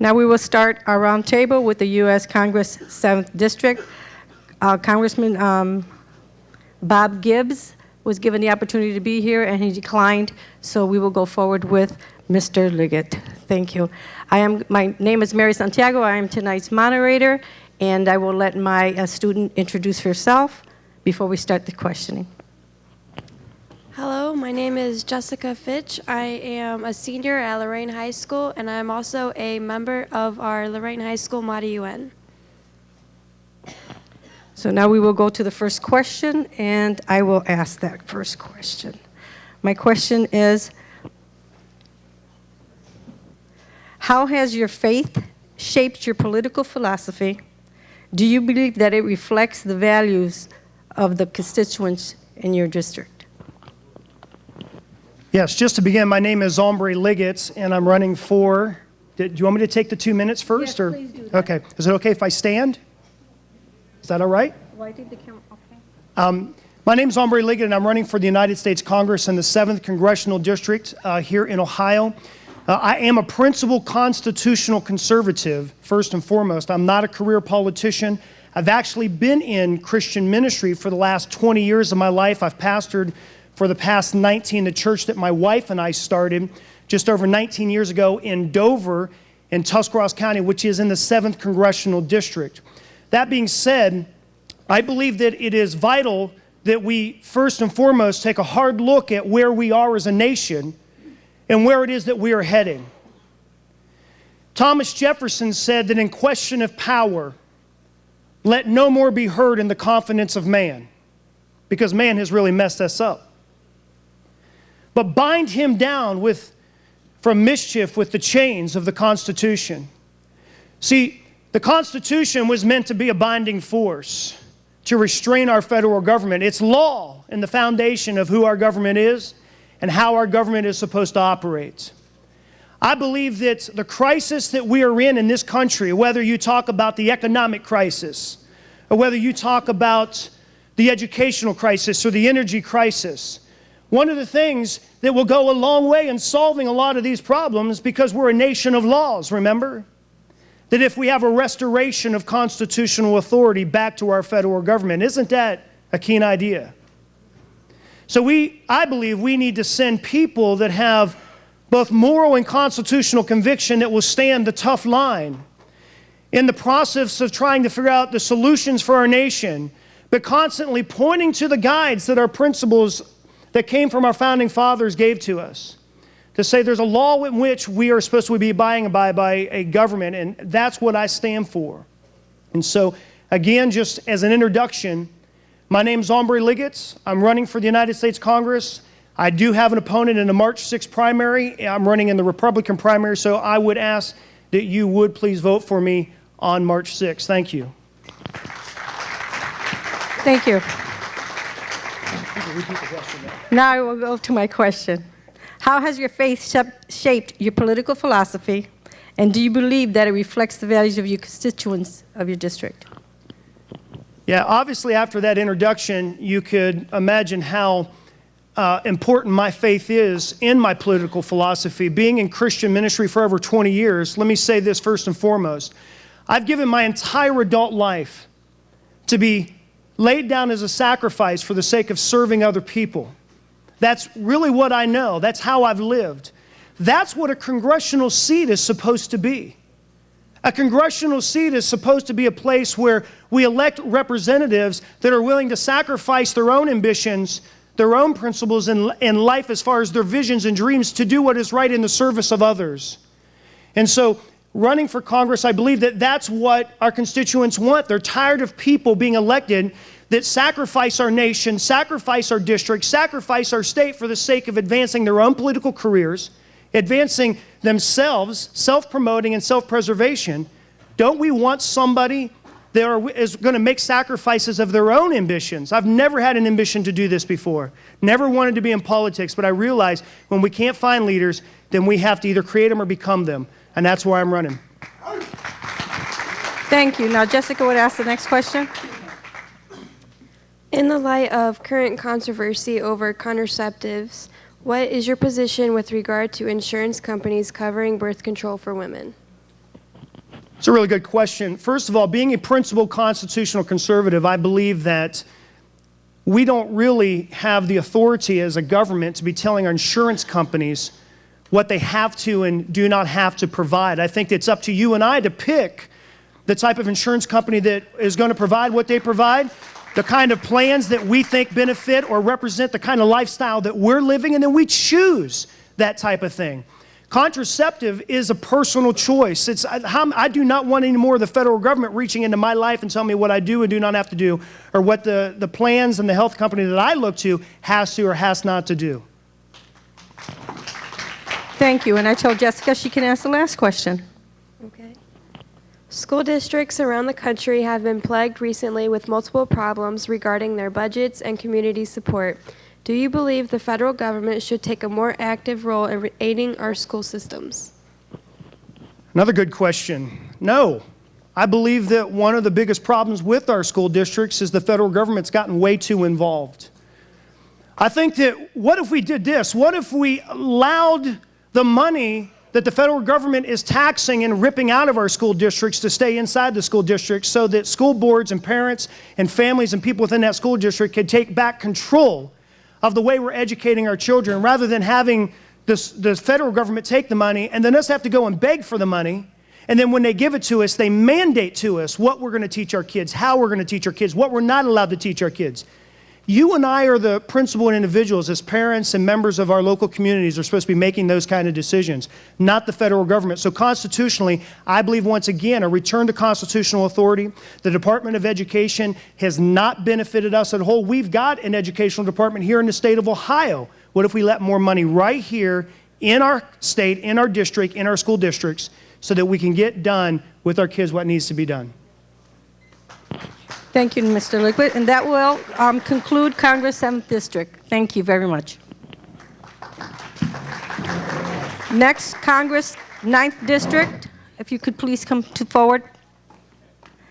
Now we will start our roundtable with the U.S. Congress 7th District. Congressman Bob Gibbs was given the opportunity to be here, and he declined, so we will go forward with Mr. Liggett. Thank you. My name is Mary Santiago. I am tonight's moderator, and I will let my student introduce herself before we start the questioning. Hello, my name is Jessica Fitch. I am a senior at Lorain High School, and I'm also a member of our Lorain High School Madi UN. So now we will go to the first question, and I will ask that first question. My question is, how has your faith shaped your political philosophy? Do you believe that it reflects the values of the constituents in your district? Yes, just to begin, my name is Ombre Liggett, and I'm running for, do you want me to take the 2 minutes first? Yes, please do that. Okay. Is it okay if I stand? Is that all right? Well, I think the camera, okay. My name is Ombre Liggett, and I'm running for the United States Congress in the 7th Congressional District here in Ohio. I am a principled constitutional conservative, first and foremost. I'm not a career politician. I've actually been in Christian ministry for the last 20 years of my life. I've pastored for the past 19, the church that my wife and I started just over 19 years ago in Dover in Tuscarawas County, which is in the 7th Congressional District. That being said, I believe that it is vital that we first and foremost take a hard look at where we are as a nation and where it is that we are heading. Thomas Jefferson said that in question of power, let no more be heard in the confidence of man, because man has really messed us up. But bind him down from mischief with the chains of the Constitution. See, the Constitution was meant to be a binding force to restrain our federal government. It's law and the foundation of who our government is and how our government is supposed to operate. I believe that the crisis that we are in this country, whether you talk about the economic crisis, or whether you talk about the educational crisis or the energy crisis, one of the things that will go a long way in solving a lot of these problems, because we're a nation of laws, remember? That if we have a restoration of constitutional authority back to our federal government, isn't that a keen idea? So I believe we need to send people that have both moral and constitutional conviction that will stand the tough line in the process of trying to figure out the solutions for our nation, but constantly pointing to the guides that our principles that came from our founding fathers gave to us, to say there's a law in which we are supposed to be abiding by a government, and that's what I stand for. And so, again, just as an introduction, my name's Ombre Liggett. I'm running for the United States Congress. I do have an opponent in the March 6th primary. I'm running in the Republican primary, so I would ask that you would please vote for me on March 6th. Thank you. Thank you. Now I will go to my question. How has your faith shaped your political philosophy, and do you believe that it reflects the values of your constituents of your district? Yeah, obviously after that introduction, you could imagine how important my faith is in my political philosophy. Being in Christian ministry for over 20 years, let me say this first and foremost. I've given my entire adult life to be laid down as a sacrifice for the sake of serving other people. That's really what I know. That's how I've lived. That's what a congressional seat is supposed to be. A congressional seat is supposed to be a place where we elect representatives that are willing to sacrifice their own ambitions, their own principles in life as far as their visions and dreams to do what is right in the service of others. And so, running for Congress, I believe that that's what our constituents want. They're tired of people being elected that sacrifice our nation, sacrifice our district, sacrifice our state for the sake of advancing their own political careers, advancing themselves, self-promoting and self-preservation. Don't we want somebody that is going to make sacrifices of their own ambitions? I've never had an ambition to do this before. Never wanted to be in politics, but I realize when we can't find leaders, then we have to either create them or become them. And that's why I'm running. Thank you. Now, Jessica would ask the next question. In the light of current controversy over contraceptives, what is your position with regard to insurance companies covering birth control for women? It's a really good question. First of all, being a principled constitutional conservative, I believe that we don't really have the authority as a government to be telling our insurance companies what they have to and do not have to provide. I think it's up to you and I to pick the type of insurance company that is going to provide what they provide, the kind of plans that we think benefit or represent the kind of lifestyle that we're living, and then we choose that type of thing. Contraceptive is a personal choice. I do not want any more of the federal government reaching into my life and telling me what I do and do not have to do, or what the plans and the health company that I look to has to or has not to do. Thank you. And I told Jessica she can ask the last question. Okay. School districts around the country have been plagued recently with multiple problems regarding their budgets and community support. Do you believe the federal government should take a more active role in aiding our school systems? Another good question. No. I believe that one of the biggest problems with our school districts is the federal government's gotten way too involved. I think that what if we did this? What if we allowed the money that the federal government is taxing and ripping out of our school districts to stay inside the school districts, so that school boards and parents and families and people within that school district could take back control of the way we're educating our children, rather than having the federal government take the money and then us have to go and beg for the money. And then when they give it to us, they mandate to us what we're going to teach our kids, how we're going to teach our kids, what we're not allowed to teach our kids. You and I are the principal individuals as parents and members of our local communities are supposed to be making those kind of decisions, not the federal government. So constitutionally, I believe once again, a return to constitutional authority. The Department of Education has not benefited us at a whole. We've got an educational department here in the state of Ohio. What if we let more money right here in our state, in our district, in our school districts, so that we can get done with our kids what needs to be done? Thank you, Mr. Liquid. And that will conclude Congress 7th District. Thank you very much. Next, Congress 9th District. If you could please come forward.